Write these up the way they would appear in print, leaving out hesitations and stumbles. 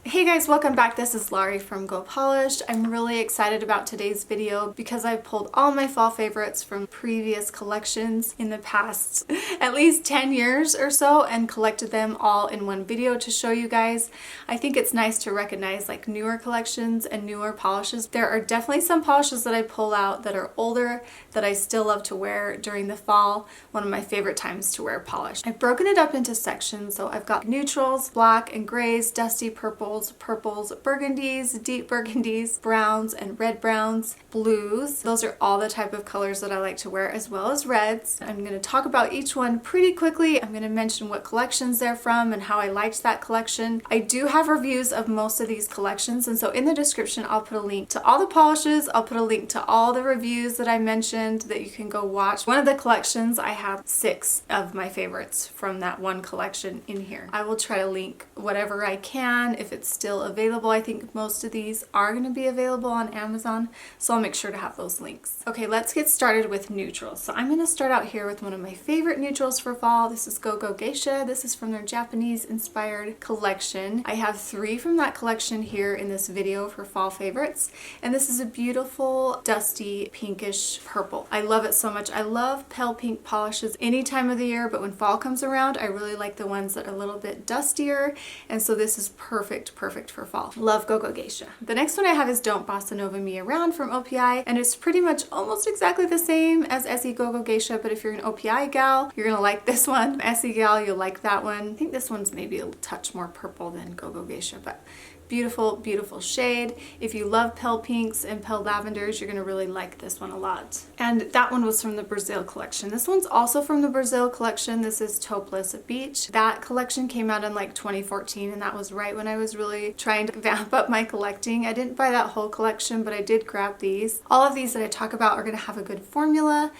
Hey guys, welcome back. This is Laurie from Go Polished. I'm really excited about today's video because I've pulled all my fall favorites from previous collections in the past at least 10 years or so and collected them all in one video to show you guys. I think it's nice to recognize like newer collections and newer polishes. There are definitely some polishes that I pull out that are older that I still love to wear during the fall. One of my favorite times to wear polish. I've broken it up into sections, so I've got neutrals, black and grays, dusty purples, burgundies, deep burgundies, browns and red browns, blues. Those are all the type of colors that I like to wear, as well as reds. I'm going to talk about each one pretty quickly. I'm going to mention what collections they're from and how I liked that collection. I do have reviews of most of these collections, and so in the description I'll put a link to all the polishes. I'll put a link to all the reviews that I mentioned that you can go watch. One of the collections, I have 6 of my favorites from that one collection in here. I will try to link whatever I can if it's still available. I think most of these are going to be available on Amazon, so I'll make sure to have those links. Okay, let's get started with neutrals. So I'm going to start out here with one of my favorite neutrals for fall. This is Go Geisha. This is from their Japanese inspired collection. I have 3 from that collection here in this video for fall favorites, and this is a beautiful dusty pinkish purple. I love it so much. I love pale pink polishes any time of the year, but when fall comes around I really like the ones that are a little bit dustier, and so this is perfect for fall. Love Go Geisha. The next one I have is Don't Bossa Nova Me Around from OPI, and it's pretty much almost exactly the same as Essie Go Geisha, but if you're an OPI gal, you're gonna like this one. Essie gal, you'll like that one. I think this one's maybe a touch more purple than Go Geisha, but beautiful shade. If you love pale pinks and pale lavenders, you're gonna really like this one a lot. And that one was from the Brazil collection. This one's also from the Brazil collection. This is Taupe-less Beach. That collection came out in like 2014, and that was right when I was really trying to vamp up my collecting. I didn't buy that whole collection, but I did grab these. All of these that I talk about are gonna have a good formula.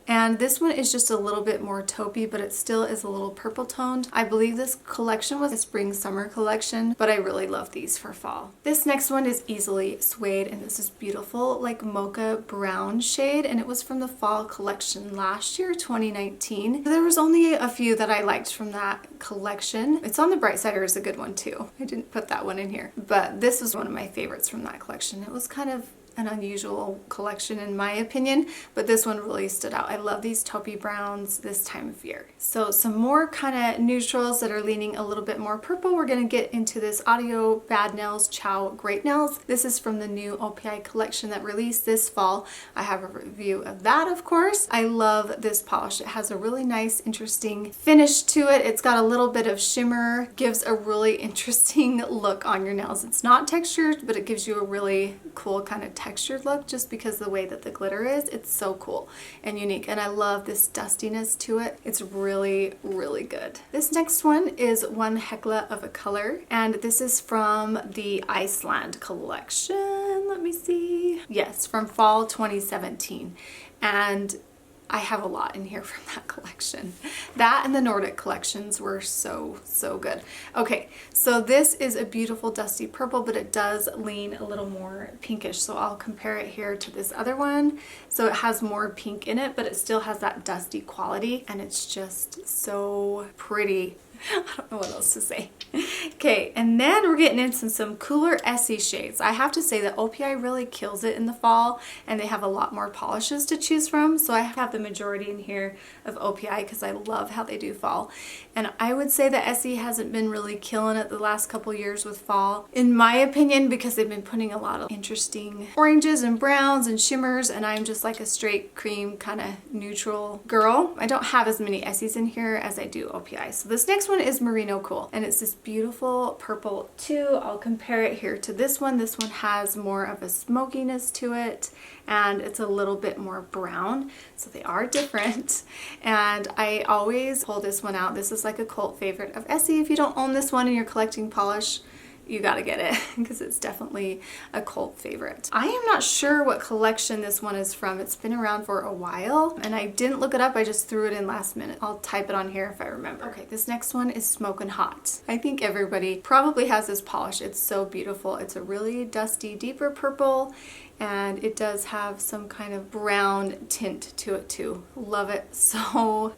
And this one is just a little bit more taupey, but it still is a little purple toned. I believe this collection was a spring summer collection, but I really love these for fall. This next one is Easily Suede, and this is beautiful like mocha brown shade, and it was from the fall collection last year, 2019. There was only a few that I liked from that collection. It's on the Bright Sider is a good one too. I didn't put that one in here, but this was one of my favorites from that collection. It was kind of an unusual collection in my opinion, but this one really stood out. I love these taupey browns this time of year. So some more kind of neutrals that are leaning a little bit more purple. We're going to get into this Addio Bad Nails Ciao Great Nails. This is from the new OPI collection that released this fall. I have a review of that, of course. I love this polish. It has a really nice, interesting finish to it. It's got a little bit of shimmer, gives a really interesting look on your nails. It's not textured, but it gives you a really cool kind of textured look just because the way that the glitter is. It's so cool and unique, and I love this dustiness to it. It's really good. This next one is one Heckla of A Color, and this is from the Iceland collection. Let me see. Yes, from fall 2017, and I have a lot in here from that collection. That and the Nordic collections were so good. Okay, so this is a beautiful dusty purple, but it does lean a little more pinkish. So I'll compare it here to this other one. So it has more pink in it, but it still has that dusty quality, and it's just so pretty. I don't know what else to say. Okay, and then we're getting into some cooler Essie shades. I have to say that OPI really kills it in the fall, and they have a lot more polishes to choose from. So I have the majority in here of OPI because I love how they do fall. And I would say that Essie hasn't been really killing it the last couple years with fall, in my opinion, because they've been putting a lot of interesting oranges and browns and shimmers, and I'm just like a straight cream kind of neutral girl. I don't have as many Essies in here as I do OPI. So this next one is Merino Cool, and it's this beautiful purple too. I'll compare it here to this one. This one has more of a smokiness to it, and it's a little bit more brown, so they are different. And I always pull this one out. This is like a cult favorite of Essie. If you don't own this one and you're collecting polish, you gotta get it because it's definitely a cult favorite. I am not sure what collection this one is from. It's been around for a while and I didn't look it up. I just threw it in last minute. I'll type it on here if I remember. Okay, this next one is Smokin Hot. I think everybody probably has this polish. It's so beautiful. It's a really dusty, deeper purple, and it does have some kind of brown tint to it too. Love it so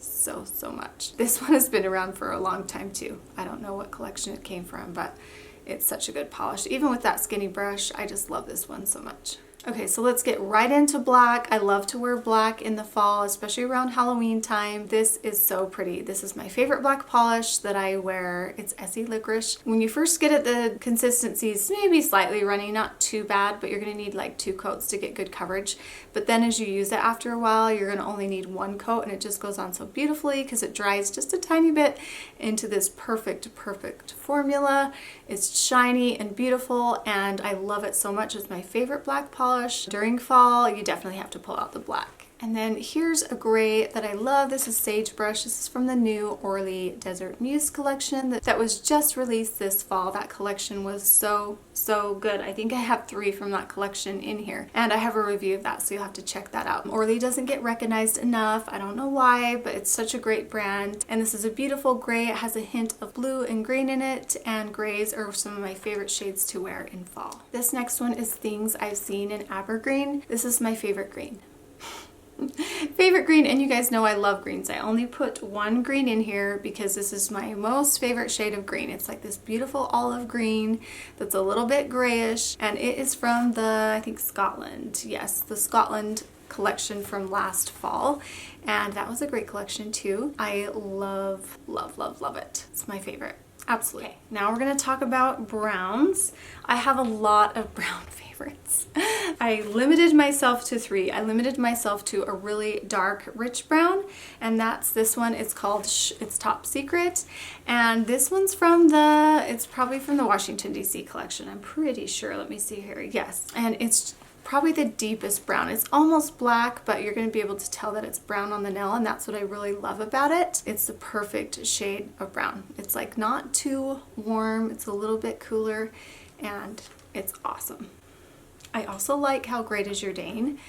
much. This one has been around for a long time too. I don't know what collection it came from, but it's such a good polish. Even with that skinny brush, I just love this one so much. Okay, so let's get right into black. I love to wear black in the fall, especially around Halloween time. This is so pretty. This is my favorite black polish that I wear. It's Essie Licorice. When you first get it, the consistency is maybe slightly runny, not too bad, but you're gonna need like 2 coats to get good coverage. But then as you use it after a while, you're gonna only need 1 coat and it just goes on so beautifully because it dries just a tiny bit into this perfect formula. It's shiny and beautiful and I love it so much. It's my favorite black polish. During fall, you definitely have to pull out the black. And then here's a gray that I love. This is Sagebrush. This is from the new Orly Desert Muse collection that was just released this fall. That collection was so good. I think I have 3 from that collection in here. And I have a review of that, so you'll have to check that out. Orly doesn't get recognized enough. I don't know why, but it's such a great brand. And this is a beautiful gray. It has a hint of blue and green in it, and grays are some of my favorite shades to wear in fall. This next one is Things I've Seen in Aber-green. This is my favorite green. Favorite green, and you guys know I love greens. I only put 1 green in here because this is my most favorite shade of green. It's like this beautiful olive green that's a little bit grayish, and it is from the, I think, Scotland. Yes, the Scotland collection from last fall, and that was a great collection too. I love it. It's my favorite. Absolutely. Okay, now we're going to talk about browns. I have a lot of brown favorites. I limited myself to 3. I limited myself to a really dark, rich brown, and that's this one. It's called, it's Top Secret, and this one's from the, it's probably from the Washington, D.C. collection. I'm pretty sure. Let me see here. Yes, and it's probably the deepest brown. It's almost black, but you're going to be able to tell that it's brown on the nail, and that's what I really love about it. It's the perfect shade of brown. It's like not too warm, it's a little bit cooler, and it's awesome. I also like how Great Is Your Dane.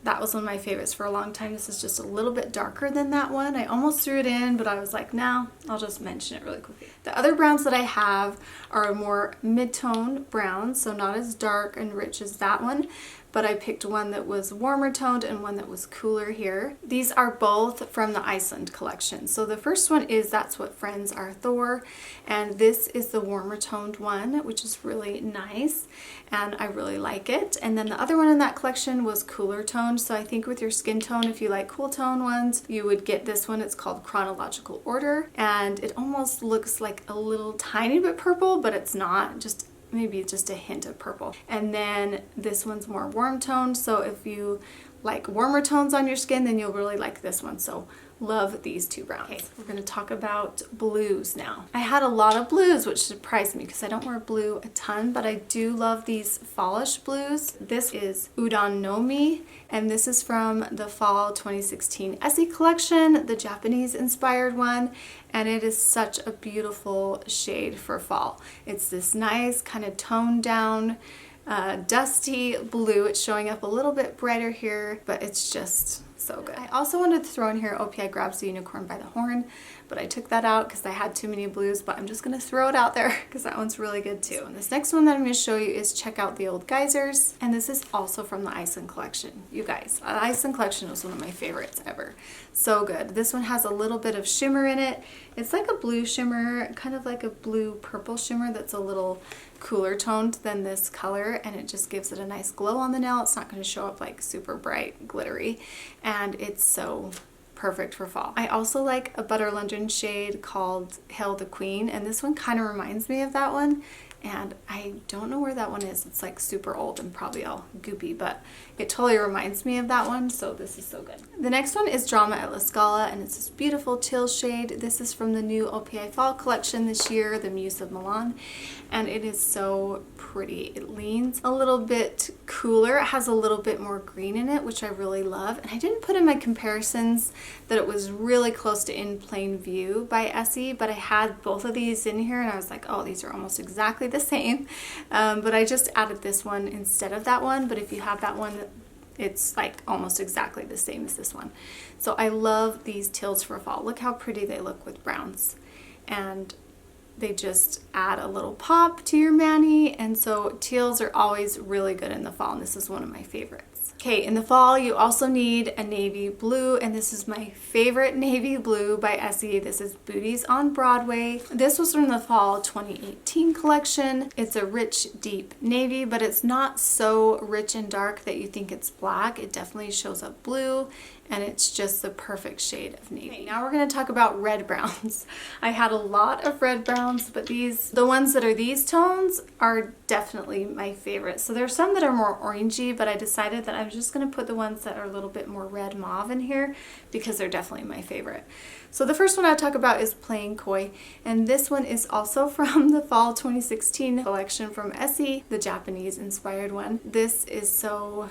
That was one of my favorites for a long time. This is just a little bit darker than that one. I almost threw it in, but I was like, no, I'll just mention it really quickly. The other browns that I have are more mid-tone browns, so not as dark and rich as that one, but I picked one that was warmer toned and one that was cooler here. These are both from the Iceland collection. So the first one is That's What Friends Are, Thor, and this is the warmer toned one, which is really nice, and I really like it. And then the other one in that collection was cooler toned, so I think with your skin tone, if you like cool tone ones, you would get this one. It's called Krona-logical Order, and it almost looks like a little tiny bit purple, but it's not, just maybe just a hint of purple. And then this one's more warm toned, so if you like warmer tones on your skin, then you'll really like this one. So love these 2 browns. Okay, we're gonna talk about blues now. I had a lot of blues, which surprised me because I don't wear blue a ton, but I do love these fallish blues. This is Udon Know Me, and this is from the fall 2016 Essie collection, the Japanese inspired one, and it is such a beautiful shade for fall. It's this nice kind of toned down, dusty blue. It's showing up a little bit brighter here, but it's just so good. I also wanted to throw in here OPI Grabs the Unicorn by the Horn, but I took that out because I had too many blues, but I'm just going to throw it out there because that one's really good too. And this next one that I'm going to show you is Check Out the Old Geysirs, and this is also from the Iceland collection. You guys, the Iceland collection was one of my favorites ever. So good. This one has a little bit of shimmer in it. It's like a blue shimmer, kind of like a blue purple shimmer that's a little cooler toned than this color, and it just gives it a nice glow on the nail. It's not going to show up like super bright glittery, and it's so perfect for fall. I also like a Butter London shade called Hail the Queen, and this one kind of reminds me of that one, and I don't know where that one is. It's like super old and probably all goopy, but it totally reminds me of that one, so this is so good. The next one is Drama at La Scala, and it's this beautiful teal shade. This is from the new OPI Fall collection this year, the Muse of Milan, and it is so pretty. It leans a little bit cooler. It has a little bit more green in it, which I really love, and I didn't put in my comparisons that it was really close to In Plain View by Essie, but I had both of these in here, and I was like, oh, these are almost exactly the same, but I just added this one instead of that one. But if you have that one, it's like almost exactly the same as this one. So I love these teals for fall. Look how pretty they look with browns, and they just add a little pop to your mani. And so teals are always really good in the fall, and this is one of my favorites. Okay, in the fall you also need a navy blue, and this is my favorite navy blue by Essie. This is Booties on Broadway. This was from the fall 2018 collection. It's a rich deep navy, but it's not so rich and dark that you think it's black. It definitely shows up blue, and it's just the perfect shade of navy. Okay, now we're going to talk about red browns. I had a lot of red browns, but the ones that are these tones are definitely my favorite. So there's some that are more orangey, but I decided that I'm just going to put the ones that are a little bit more red mauve in here because they're definitely my favorite. So the first one I'll talk about is Plain Koi, and this one is also from the fall 2016 collection from Essie, the Japanese inspired one. This is so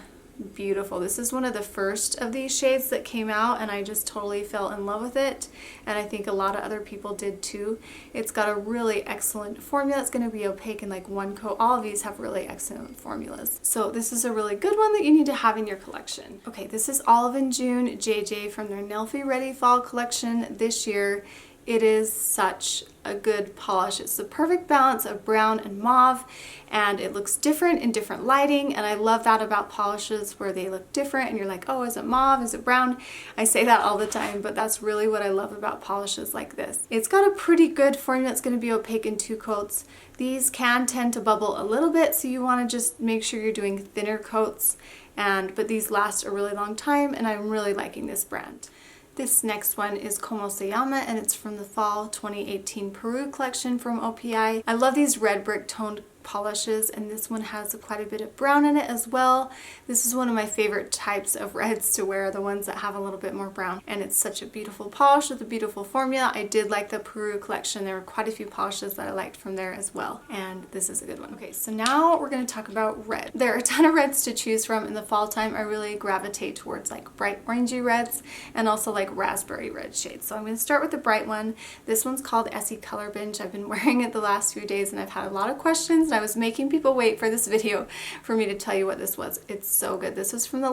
beautiful. This is one of the first of these shades that came out, and I just totally fell in love with it, and I think a lot of other people did too. It's got a really excellent formula. It's going to be opaque in like one coat. All of these have really excellent formulas, so this is a really good one that you need to have in your collection. Okay, this is Olive and June JJ from their Nelfie Ready Fall collection this year. It is such a good polish. It's the perfect balance of brown and mauve, and it looks different in different lighting, and I love that about polishes where they look different and you're like, oh, is it mauve, is it brown? I say that all the time, but that's really what I love about polishes like this. It's got a pretty good formula. It's going to be opaque in 2 coats. These can tend to bubble a little bit, so you want to just make sure you're doing thinner coats, but these last a really long time, and I'm really liking this brand. This next one is Como Se Llama, and it's from the fall 2018 Peru collection from OPI. I love these red brick toned polishes, and this one has quite a bit of brown in it as well. This is one of my favorite types of reds to wear, the ones that have a little bit more brown, and it's such a beautiful polish with a beautiful formula. I did like the Peru collection. There were quite a few polishes that I liked from there as well, and this is a good one. Okay, so now we're going to talk about red. There are a ton of reds to choose from in the fall time. I really gravitate towards like bright orangey reds and also like raspberry red shades. So I'm going to start with the bright one. This one's called Essie Color Binge. I've been wearing it the last few days, and I've had a lot of questions, and I was making people wait for this video for me to tell you what this was. It's so good. This was from the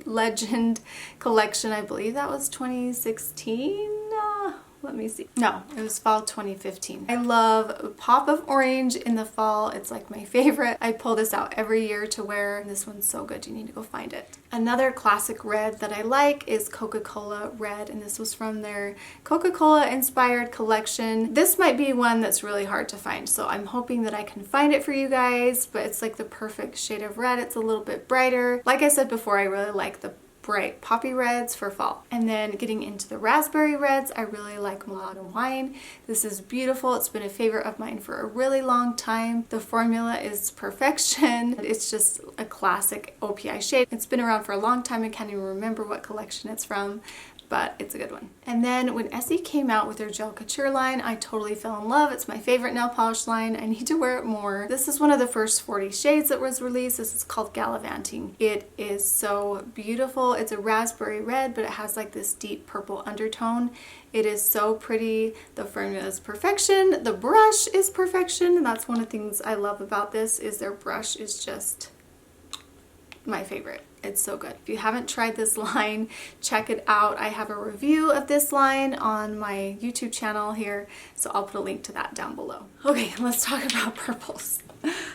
Legend collection. I believe that was 2016. Let me see. No, it was fall 2015. I love a pop of orange in the fall. It's like my favorite. I pull this out every year to wear, and this one's so good. You need to go find it. Another classic red that I like is Coco Cola Red, and this was from their Coca Cola inspired collection. This might be one that's really hard to find, so I'm hoping that I can find it for you guys, but it's like the perfect shade of red. It's a little bit brighter. Like I said before, I really like the bright poppy reds for fall. And then getting into the raspberry reds, I really like Malaga Wine. This is beautiful. It's been a favorite of mine for a really long time. The formula is perfection. It's just a classic OPI shade. It's been around for a long time. I can't even remember what collection it's from, but it's a good one. And then when Essie came out with their Gel Couture line, I totally fell in love. It's my favorite nail polish line. I need to wear it more. This is one of the first 40 shades that was released. This is called Gala-vanting. It is so beautiful. It's a raspberry red, but it has like this deep purple undertone. It is so pretty. The formula is perfection. The brush is perfection. And that's one of the things I love about this is their brush is just my favorite. It's so good. If you haven't tried this line, check it out. I have a review of this line on my YouTube channel here, so I'll put a link to that down below. Okay, let's talk about purples.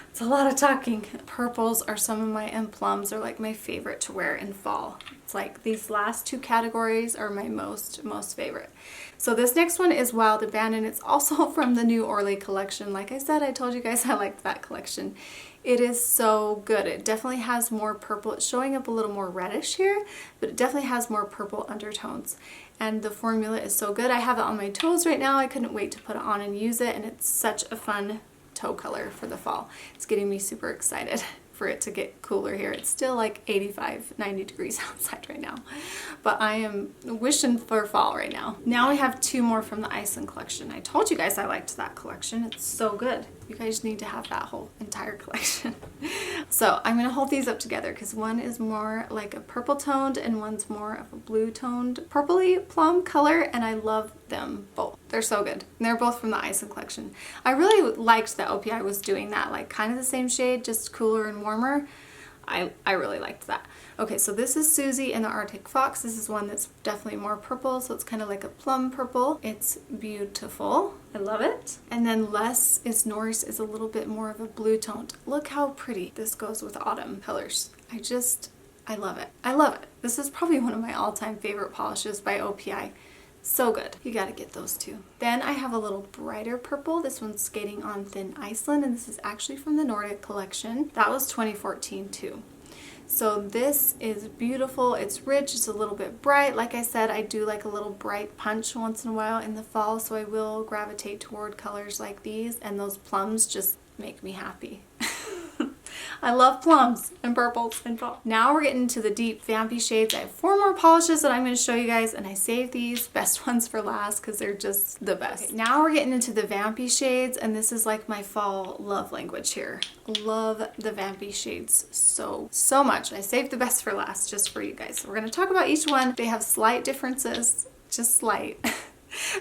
It's a lot of talking. Purples are some of my, and plums are like my favorite to wear in fall. It's like these last 2 categories are my most favorite. So this next one is Wild Abandon. It's also from the new Orly collection. Like I said, I told you guys I liked that collection. It is so good. It definitely has more purple. It's showing up a little more reddish here, but it definitely has more purple undertones. And the formula is so good. I have it on my toes right now. I couldn't wait to put it on and use it, and it's such a fun toe color for the fall. It's getting me super excited for it to get cooler here. It's still like 85, 90 degrees outside right now, but I am wishing for fall right now. Now we have 2 more from the Iceland collection. I told you guys I liked that collection. It's so good. You guys need to have that whole entire collection. So I'm gonna hold these up together because one is more like a purple toned and one's more of a blue toned purpley plum color, and I love them both. They're so good. And they're both from the Iceland collection. I really liked that OPI was doing that, like kind of the same shade, just cooler and warmer. I really liked that. Okay, so this is Suzi and the Arctic Fox. This is one that's definitely more purple, so it's kind of like a plum purple. It's beautiful. I love it. And then Is Norse is a little bit more of a blue toned. Look how pretty this goes with autumn colors. I love it. I love it. This is probably one of my all-time favorite polishes by OPI. So good. You gotta get those two. Then I have a little brighter purple. This one's Skating on Thin Iceland, and this is actually from the Nordic collection. That was 2014 too. So this is beautiful. It's rich. It's a little bit bright. Like I said, I do like a little bright punch once in a while in the fall, so I will gravitate toward colors like these, and those plums just make me happy. I love plums and purples and fall. Now we're getting to the deep vampy shades. I have 4 more polishes that I'm going to show you guys, and I saved these best ones for last because they're just the best. Okay, now we're getting into the vampy shades, and this is like my fall love language here. Love the vampy shades so much. I saved the best for last just for you guys. So we're going to talk about each one. They have slight differences, just slight.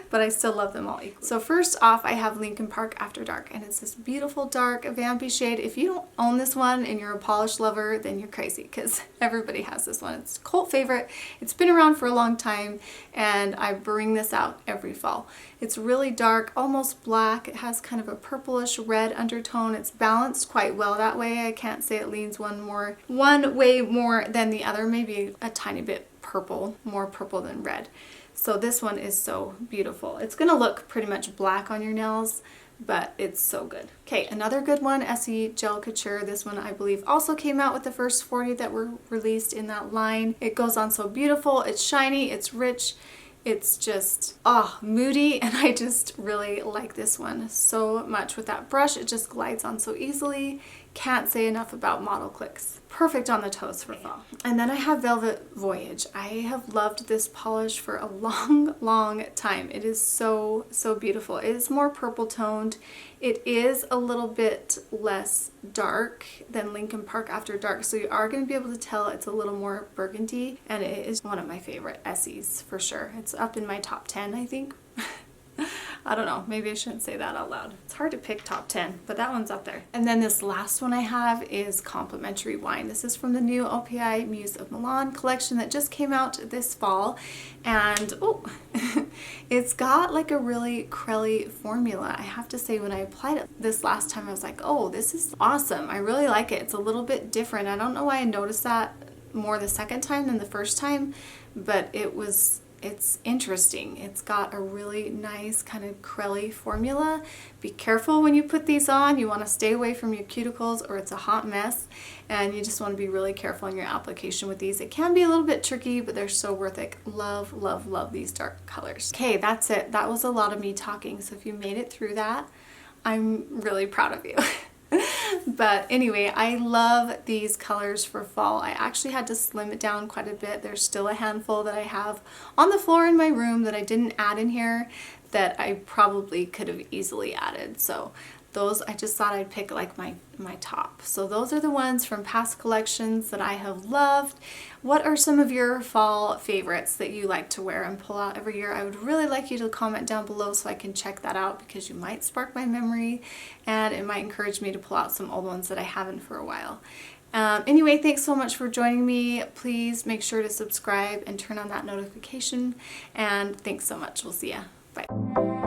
But I still love them all equally. So first off, I have Lincoln Park After Dark, and it's this beautiful dark vampy shade. If you don't own this one and you're a polish lover, then you're crazy because everybody has this one. It's a cult favorite. It's been around for a long time, and I bring this out every fall. It's really dark, almost black. It has kind of a purplish red undertone. It's balanced quite well that way. I can't say it leans one way more than the other, maybe a tiny bit purple, more purple than red. So this one is so beautiful. It's gonna look pretty much black on your nails, but it's so good. Okay, another good one, Essie Gel Couture. This one I believe also came out with the first 40 that were released in that line. It goes on so beautiful, it's shiny, it's rich, it's just, moody, and I just really like this one so much. With that brush, it just glides on so easily. Can't say enough about model clicks. Perfect on the toes for fall. And then I have Velvet Voyage. I have loved this polish for a long time. It is so beautiful. It is more purple toned. It is a little bit less dark than Lincoln Park After Dark, so you are going to be able to tell it's a little more burgundy, and it is one of my favorite Essies for sure. It's up in my top 10, I think. I don't know, maybe I shouldn't say that out loud. It's hard to pick top 10, but that one's up there. And then this last one I have is Complimentary Wine. This is from the new OPI Muse of Milan collection that just came out this fall. And it's got like a really crelly formula. I have to say, when I applied it this last time, I was like, oh, this is awesome. I really like it. It's a little bit different. I don't know why I noticed that more the second time than the first time, but it's interesting. It's got a really nice kind of crelly formula. Be careful when you put these on. You want to stay away from your cuticles or it's a hot mess, and you just want to be really careful in your application with these. It can be a little bit tricky, but they're so worth it. Love these dark colors. Okay, that's it. That was a lot of me talking, so if you made it through that, I'm really proud of you. But anyway, I love these colors for fall. I actually had to slim it down quite a bit. There's still a handful that I have on the floor in my room that I didn't add in here that I probably could have easily added. So those, I just thought I'd pick like my top. So those are the ones from past collections that I have loved. What are some of your fall favorites that you like to wear and pull out every year? I would really like you to comment down below so I can check that out, because you might spark my memory and it might encourage me to pull out some old ones that I haven't for a while. Anyway, thanks so much for joining me. Please make sure to subscribe and turn on that notification, and thanks so much. We'll see ya. Bye.